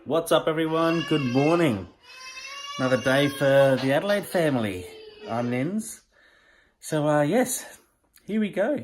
What's up, everyone? Good morning. Another day for the Adelaide family. I'm Nins. So, yes, here we go.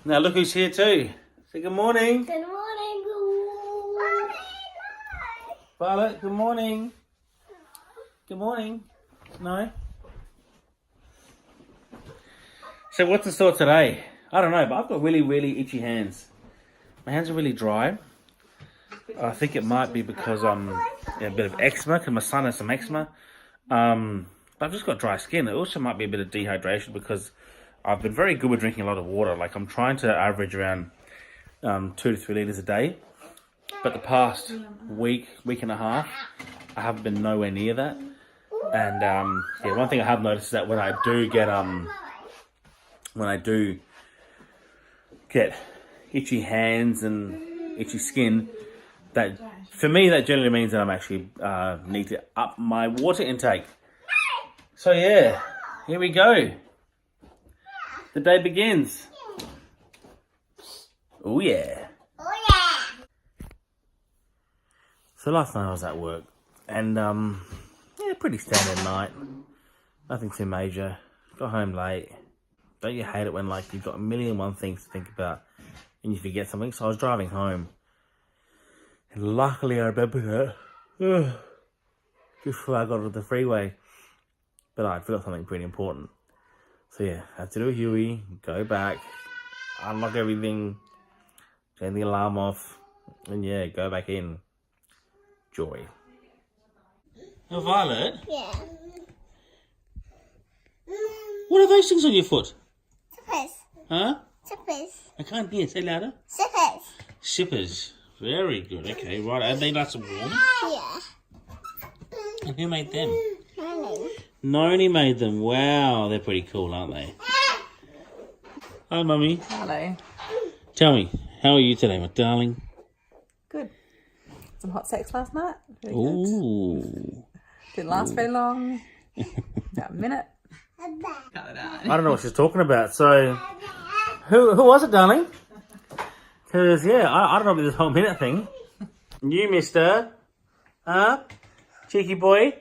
Now, look who's here too. Say good morning. Good morning. Good morning. Violet, good morning. Good morning. No? So, what's the sort today? I don't know, but I've got really itchy hands. My hands are really dry. I think it might be because I'm a bit of eczema, because my son has some eczema. But I've just got dry skin. It also might be a bit of dehydration because I've been very good with drinking a lot of water. Like, I'm trying to average around 2 to 3 litres a day. But the past week and a half, I haven't been nowhere near that. And yeah, one thing I have noticed is that when I do get itchy hands and itchy skin, that for me that generally means that I'm actually need to up my water intake. So yeah, here we go. The day begins. Oh yeah. Oh yeah. So last night I was at work and yeah, pretty standard night. Nothing too major. Got home late. Don't you hate it when like you've got a million and one things to think about and you forget something? So I was driving home. And luckily I remembered that just before I got onto the freeway. But I forgot something pretty important. So yeah, I had to do a Huey, go back, unlock everything, turn the alarm off, and yeah, go back in. Joy. Oh, Violet? Yeah. What are those things on your foot? Slippers. Huh? Slippers. I can't hear. Say louder. Slippers. Shippers. Very good. Okay, right. Are they nice and warm? Yeah. And who made them? Morning. Noni made them. Wow, they're pretty cool, aren't they? Hi, Mummy. Hello. Tell me, how are you today, my darling? Good. Some hot sex last night. Very good. Ooh. Didn't last very long. About a minute. I don't know what she's talking about. So, who was it, darling? Because, yeah, I don't know about this whole minute thing. You, mister. Huh? Cheeky boy.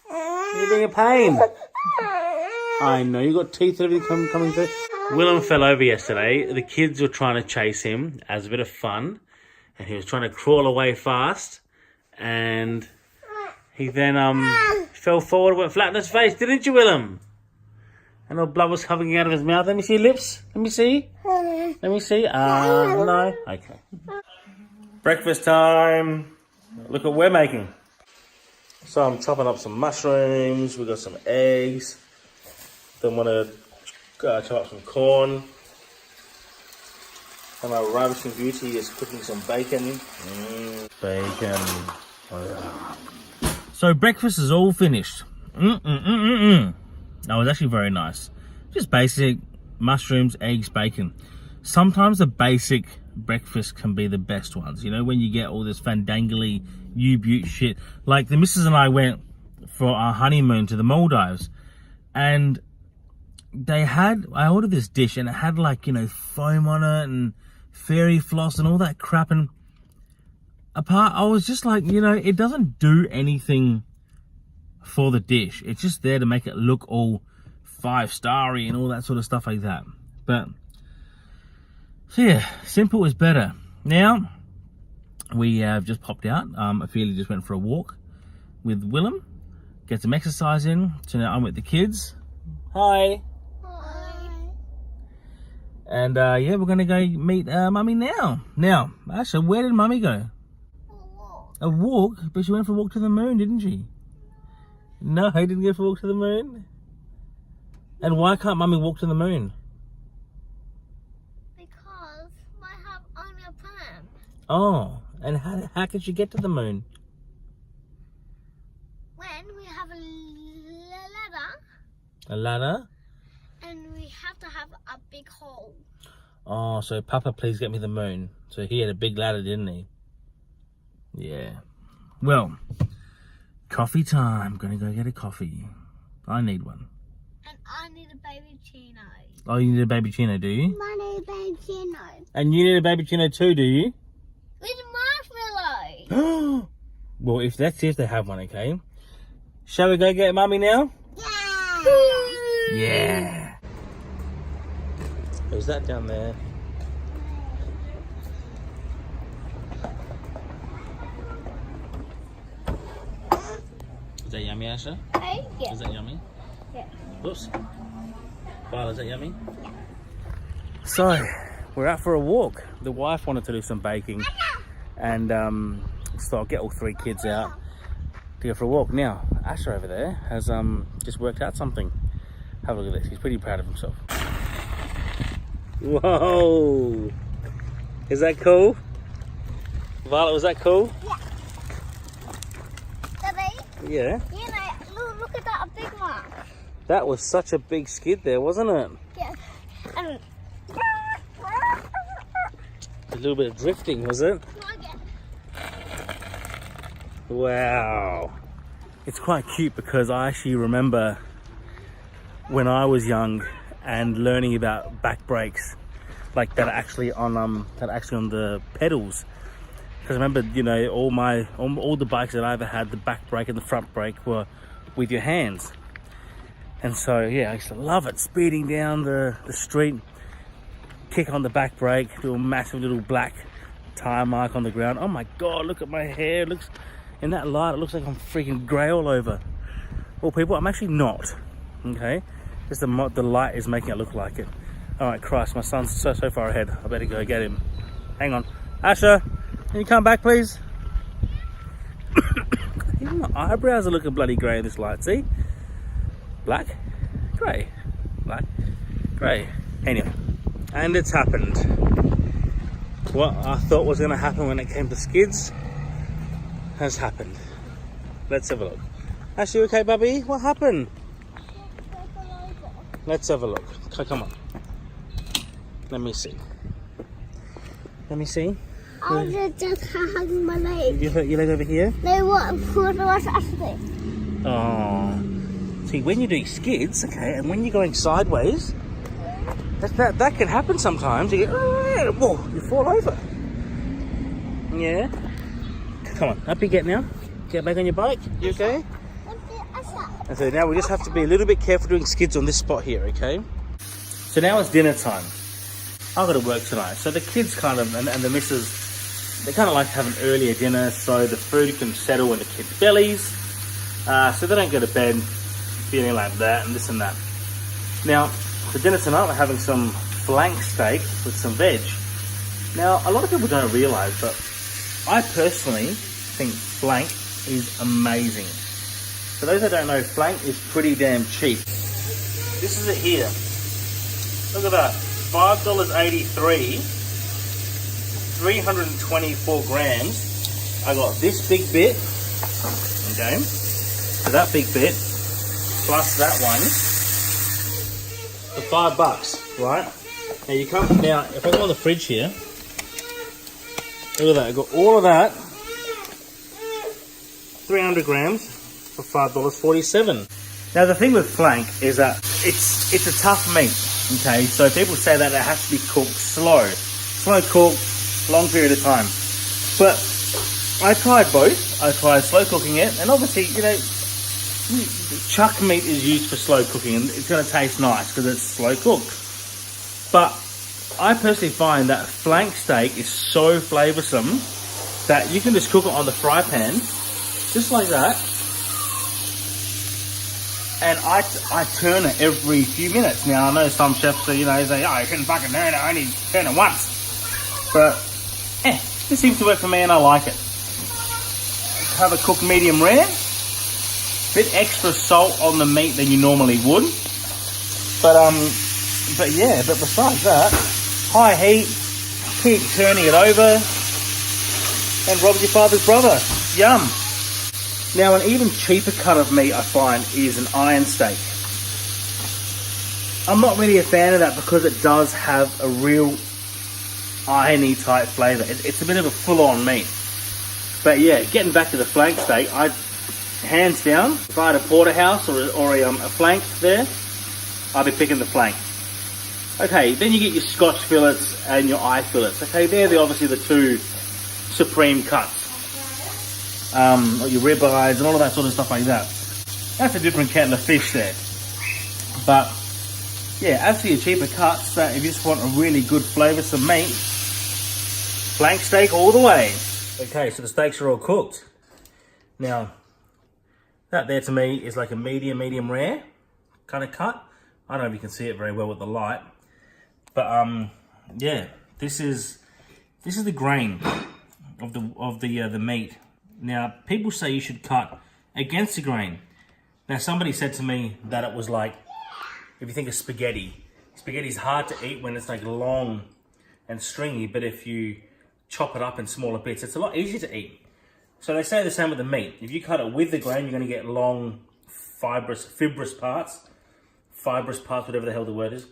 You're being a pain. I know, you got teeth and everything coming through. Willem fell over yesterday. The kids were trying to chase him as a bit of fun. And he was trying to crawl away fast. And he then fell forward, went flat on his face. Didn't you, Willem? And all blood was coming out of his mouth. Let me see your lips. Let me see. Let me see. No. Okay. Breakfast time. Look what we're making. So I'm chopping up some mushrooms. We've got some eggs. Then want to chop up some corn. And my ravishing beauty is cooking some bacon. Bacon. So breakfast is all finished. That was actually very nice. Just basic mushrooms, eggs, bacon. Sometimes the basic breakfast can be the best ones. You know, when you get all this fandangly U-Butte shit. Like the missus and I went for our honeymoon to the Maldives. And I ordered this dish and it had like, you know, foam on it and fairy floss and all that crap. And I was just like, you know, it doesn't do anything for the dish. It's just there to make it look all 5-starry and all that sort of stuff like that. But so yeah, simple is better. Now we have just popped out. Ophelia just went for a walk with Willem, get some exercise in. So now I'm with the kids. Hi. Hi. And yeah, we're gonna go meet Mummy now. Now, Asha, where did Mummy go? A walk? But she went for a walk to the moon, didn't she? No, I didn't go for a walk to the moon. And why can't Mummy walk to the moon? Because I have only a plan. Oh, and how could she get to the moon? When we have a ladder A ladder? and we have to have a big hole. Oh, so Papa, please get me the moon. So he had a big ladder, didn't he? Yeah. Well, coffee time. Gonna go get a coffee. I need one. And I need a baby chino. Oh, you need a baby chino, do you? I need a baby chino. And you need a baby chino too, do you? With marshmallow. Well, if they have one, okay. Shall we go get Mummy now? Yeah. Yeah. Who's that down there? Is that yummy, Asha? Hey, yeah. Is that yummy? Yeah. Whoops. Violet, is that yummy? So, we're out for a walk. The wife wanted to do some baking. And so I'll get all 3 kids out to go for a walk. Now, Asha over there has just worked out something. Have a look at this. He's pretty proud of himself. Whoa! Is that cool? Violet, was that cool? Yeah. Daddy, Yeah. you know, look at that big one. That was such a big skid there, wasn't it? Yeah. And A little bit of drifting, was it? Wow. It's quite cute because I actually remember when I was young and learning about back brakes, like that are actually on the pedals. Because I remember, you know, all the bikes that I ever had, the back brake and the front brake were with your hands. And so yeah, I used to love it, speeding down the street, kick on the back brake, do a massive little black tire mark on the ground. Oh my god, look at my hair. It looks, in that light, it looks like I'm freaking grey all over. Well, people, I'm actually not. Okay, just the light is making it look like it. All right, Christ, my son's so far ahead. I better go get him. Hang on, Asha, can you come back, please? Even my eyebrows are looking bloody grey in this light. See, black, grey, black, grey. Anyway, and it's happened. What I thought was going to happen when it came to skids has happened. Let's have a look. Ashley, you okay, Bubby? What happened? Let's have a look. Okay, come on. Let me see. Let me see. I was just hugging my leg. You hurt your leg over here? They want food was Ashley. Oh. See, when you're doing skids, okay, and when you're going sideways, that can happen sometimes. You get, whoa, you fall over. Yeah. Come on, up you get now. Get back on your bike. You okay? And so now we just have to be a little bit careful doing skids on this spot here, okay? So now it's dinner time. I've got to work tonight. So the kids kind of, and the missus, they kind of like to have an earlier dinner so the food can settle in the kids' bellies. So they don't go to bed feeling like that and this and that. Now, for dinner tonight, we're having some flank steak with some veg. Now, a lot of people don't realise, but I personally think flank is amazing. For those that don't know, flank is pretty damn cheap. This is it here. Look at that, $5.83, 324 grams. I got this big bit, okay? So that big bit, plus that one, for $5, right? Now you come, now if I go on the fridge here, look at that, I got all of that, 300 grams for $5.47. Now the thing with flank is that it's a tough meat, okay? So people say that it has to be cooked slow cooked, long period of time. But I tried both. I tried slow cooking it, and obviously, you know, chuck meat is used for slow cooking, and it's going to taste nice because it's slow cooked. But I personally find that flank steak is so flavoursome that you can just cook it on the fry pan, just like that. And I turn it every few minutes. Now, I know some chefs, you know, say, oh, you shouldn't fucking turn it, I only turn it once. But, this seems to work for me and I like it. Have it cooked medium rare. Bit extra salt on the meat than you normally would. But yeah, but besides that, high heat, keep turning it over, and Rob's your father's brother. Yum. Now, an even cheaper cut of meat I find is an iron steak. I'm not really a fan of that because it does have a real irony type flavour. It's a bit of a full-on meat. But yeah, getting back to the flank steak, hands down, if I had a porterhouse or a flank there, I'd be picking the flank. Okay, then you get your Scotch fillets and your eye fillets. Okay, they're obviously the two supreme cuts. your ribeyes and all of that sort of stuff like that. That's a different kettle of fish there. But yeah, as for your cheaper cuts, if you just want a really good flavoursome meat, flank steak all the way. Okay, so the steaks are all cooked. Now, that there to me is like a medium rare kind of cut. I don't know if you can see it very well with the light, but yeah, this is the grain of the meat. Now, people say you should cut against the grain. Now, somebody said to me that it was like, if you think of spaghetti, spaghetti's hard to eat when it's like long and stringy, but if you chop it up in smaller bits, it's a lot easier to eat. So they say the same with the meat. If you cut it with the grain, you're going to get long, fibrous parts, whatever the hell the word is.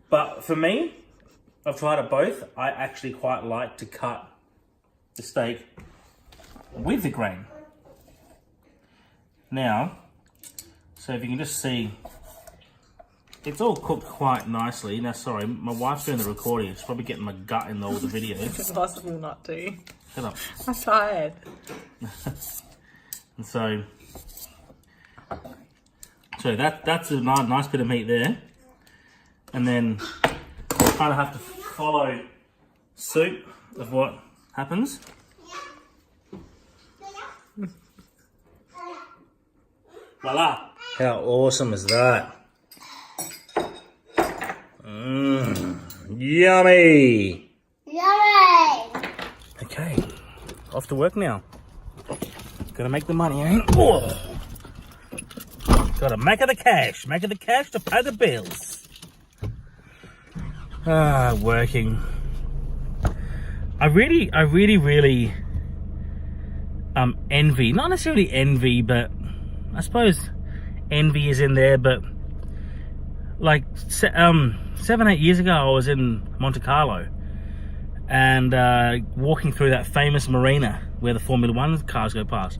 But for me, I've tried it both. I actually quite like to cut the steak with the grain. Now, so if you can just see, it's all cooked quite nicely. Now, sorry, my wife's doing the recording. It's probably getting my gut in all the videos. It's impossible not to. Shut up. I'm tired. And so that's a nice bit of meat there. And then you kind of have to follow suit of what happens. Voila! How awesome is that? Yummy! Yummy! Okay, off to work now. Gotta make the money, eh? Oh. Gotta make it the cash to pay the bills. Working. I really envy, not necessarily envy, but I suppose envy is in there, but like 7-8 years ago I was in Monte Carlo and walking through that famous marina where the Formula 1 cars go past,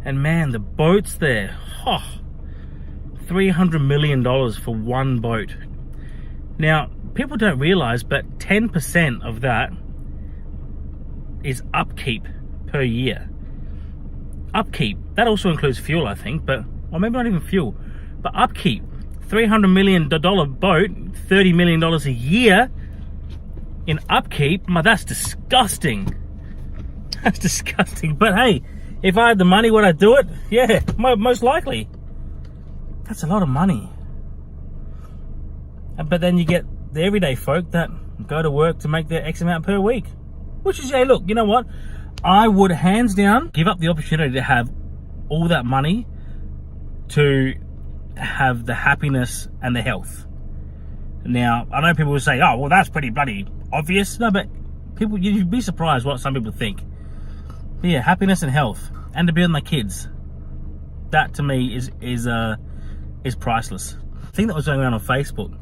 and man, the boats there, $300 million for one boat. Now, people don't realize, but 10% of that is upkeep per year. Upkeep, that also includes fuel, I think, but, or maybe not even fuel, but upkeep. $300 million boat, $30 million a year in upkeep. That's disgusting. That's disgusting. But hey, if I had the money, would I do it? Yeah, most likely. That's a lot of money. But then you get the everyday folk that go to work to make their X amount per week. Which is, hey, look, you know what? I would hands down give up the opportunity to have all that money to have the happiness and the health. Now, I know people will say, oh, well, that's pretty bloody obvious. No, but people, you'd be surprised what some people think. But yeah, happiness and health, and to be with my kids. That to me is priceless. The thing that was going around on Facebook,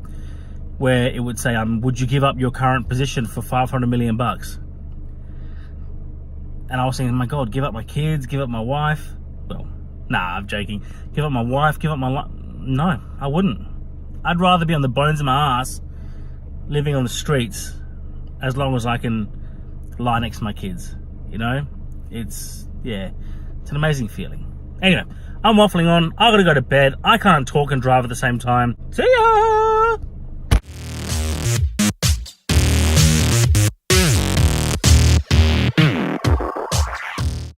where it would say, would you give up your current position for $500 million? And I was thinking, my God, give up my kids, give up my wife. Well, nah, I'm joking. Give up my wife, give up my life. No, I wouldn't. I'd rather be on the bones of my ass, living on the streets, as long as I can lie next to my kids. You know? It's an amazing feeling. Anyway, I'm waffling on. I gotta go to bed. I can't talk and drive at the same time. See ya!